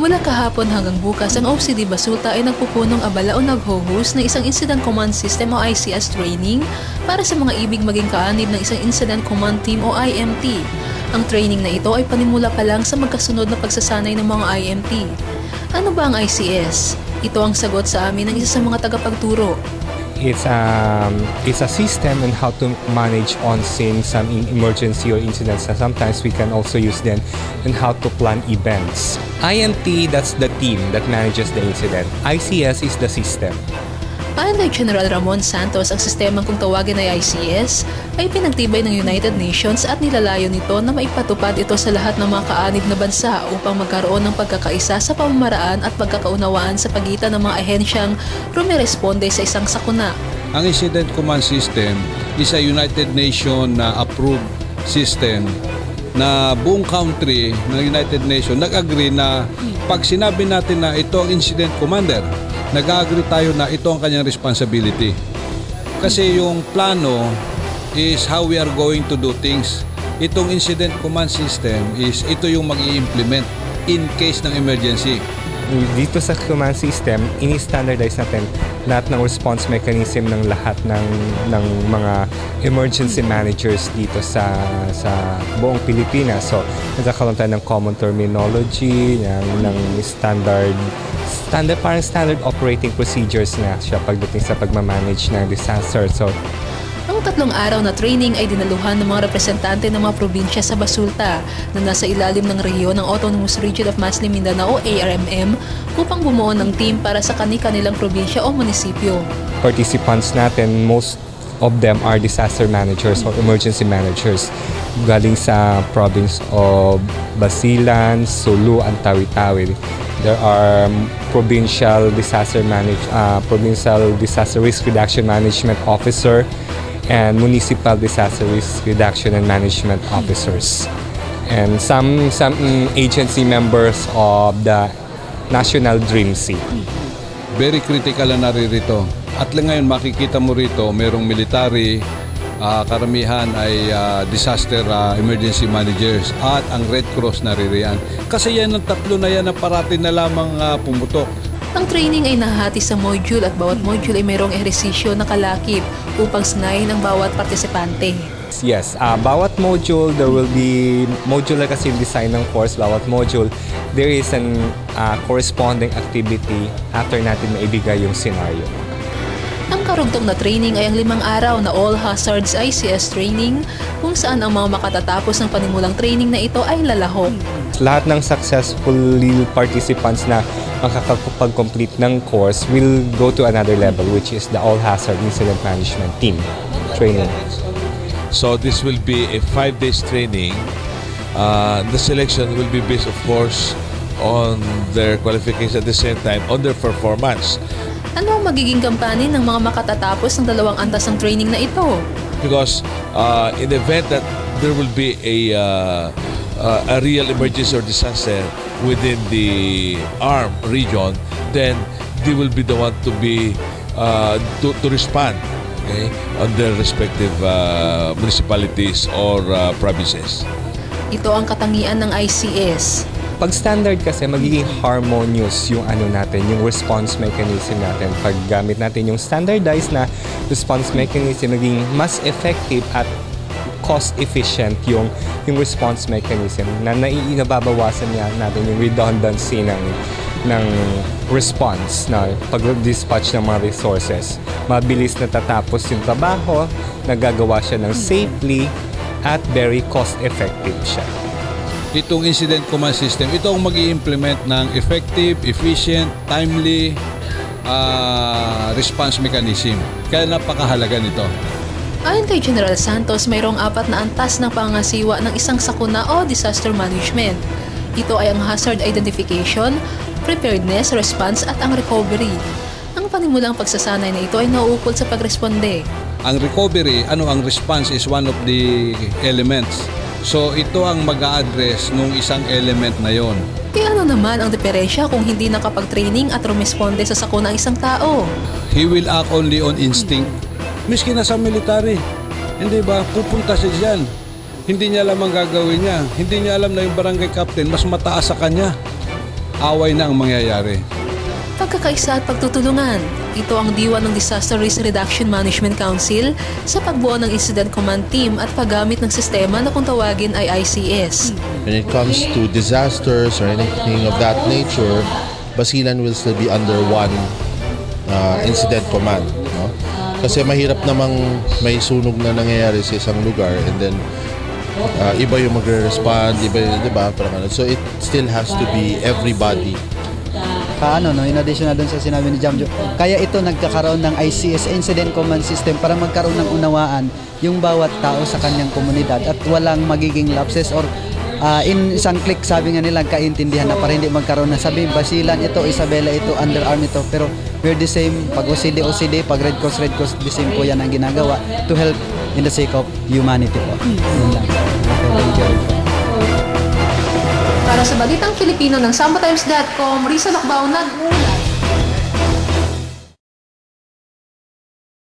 Mula kahapon hanggang bukas, ang OCD Basulta ay nagpupunong abala o nag-host ng isang Incident Command System o ICS training para sa mga ibig maging kaanib ng isang Incident Command Team o IMT. Ang training na ito ay panimula pa lang sa magkasunod na pagsasanay ng mga IMT. Ano ba ang ICS? Ito ang sagot sa amin ng isa sa mga tagapagturo. It's a system on how to manage on-scene some emergency or incidents. And sometimes we can also use them on how to plan events. IMT, that's the team that manages the incident. ICS is the system. Ayon kay General Ramon Santos, ang sistema kung tawagin ay ICS ay pinagtibay ng United Nations at nilalayo nito na maipatupad ito sa lahat ng mga kaanib na bansa upang magkaroon ng pagkakaisa sa pamamaraan at pagkakaunawaan sa pagitan ng mga ahensyang rumiresponde sa isang sakuna. Ang Incident Command System is a United Nations na approved system na buong country ng United Nations nag-agree na pag sinabi natin na ito ang Incident Commander, nag-agree tayo na ito ang kanyang responsibility. Kasi yung plano is how we are going to do things. Itong Incident Command System is ito yung mag-i-implement in case ng emergency. Dito sa command system, ini-standardize natin lahat ng response mechanism ng lahat ng mga emergency managers dito sa buong Pilipinas. So, nagkakaroon tayo ng common terminology, ng standard operating procedures na siya pagdating sa pagmamanage ng disaster. So, ang 3 araw na training ay dinaluhan ng mga representante ng mga probinsya sa Basulta na nasa ilalim ng rehiyon ng Autonomous Region of Muslim Mindanao o ARMM upang bumuo ng team para sa kani-kanilang probinsya o munisipyo. Participants natin, most of them are disaster managers or emergency managers galing sa province of Basilan, Sulu, and Tawi-Tawi. There are provincial disaster risk reduction management officer and municipal disaster risk reduction and management officers, and some agency members of the National Dream Sea. Very critical na naririto. At ngayon makikita mo rito, merong military, karamihan ay disaster emergency managers at ang Red Cross naririyan. Kasi yan ang tatlo na yan na parati na lamang pumutok. Ang training ay nahahati sa module at bawat module ay mayroong ehersisyo na kalakip upang sanayin ang bawat partisipante. Yes, bawat module, there will be modular kasi design ng course. Bawat module, there is an corresponding activity after natin maibigay yung scenario. Ang karugtong na training ay ang 5 araw na All Hazards ICS training kung saan ang mga makatatapos ng panimulang training na ito ay lalahok. Lahat ng successful participants na makakapag-complete ng course will go to another level, which is the All Hazard Incident Management Team training. So this will be a 5 days training. The selection will be based, of course, on their qualification at the same time on their performance. Ano ang magiging kampanin ng mga makatatapos ng 2 antas ng training na ito? Because in the event that there will be a real emergency or disaster within the ARM region, then they will be the one to be to respond, okay, on their respective municipalities or provinces. Ito ang katangian ng ICS. Pag standard kasi, magiging harmonious yung yung response mechanism natin. Pag gamit natin yung standardized na response mechanism, magiging mas effective at cost-efficient yung response mechanism na nababawasan natin yung redundancy ng response na pag-dispatch ng mga resources. Mabilis na tatapos yung trabaho, nagagawa siya ng safely at very cost-effective siya. Itong Incident Command System, ito ang mag-i-implement ng effective, efficient, timely response mechanism. Kaya napakahalaga nito. Ayon kay General Santos, mayroong 4 na antas ng pangangasiwa ng isang sakuna o disaster management. Ito ay ang hazard identification, preparedness, response at ang recovery. Ang panimulang pagsasanay na ito ay nauukol sa pagresponde. Ang recovery, ang response is one of the elements. So ito ang mag-a-address nung isang element na yon. Kaya ano naman ang diferensya kung hindi nakapag-training at rumisponde sa sakuna ang isang tao? He will act only on instinct. Miski na sa military, hindi ba? Pupunta siya dyan. Hindi niya alam ang gagawin niya. Hindi niya alam na yung barangay captain mas mataas sa kanya. away na ang mangyayari. Pagkakaisa at pagtutulungan. Ito ang diwa ng Disaster Risk Reduction Management Council sa pagbuo ng Incident Command Team at paggamit ng sistema na kung tawagin ay ICS. When it comes to disasters or anything of that nature, Basilan will still be under one incident command. No? Kasi mahirap namang may sunog na nangyayari sa isang lugar and then iba yung magre-respond, iba yung, di ba? So it still has to be everybody. No, in addition na dun sa sinabi ni Jamjo, kaya ito nagkakaroon ng ICS, Incident Command System, para magkaroon ng unawaan yung bawat tao sa kanyang komunidad at walang magiging lapses or in isang click, sabi nga nila, kaintindihan na para hindi magkaroon na sabi, Basilan ito, Isabela ito, Underarm ito, pero we're the same, pag OCD, pag Red Cross, the same po yan ang ginagawa to help in the sake of humanity po. Yun lang. Thank you. Para sa Balitang Filipino ng SambaTimes.com, Risa Lacbao nag-uulat.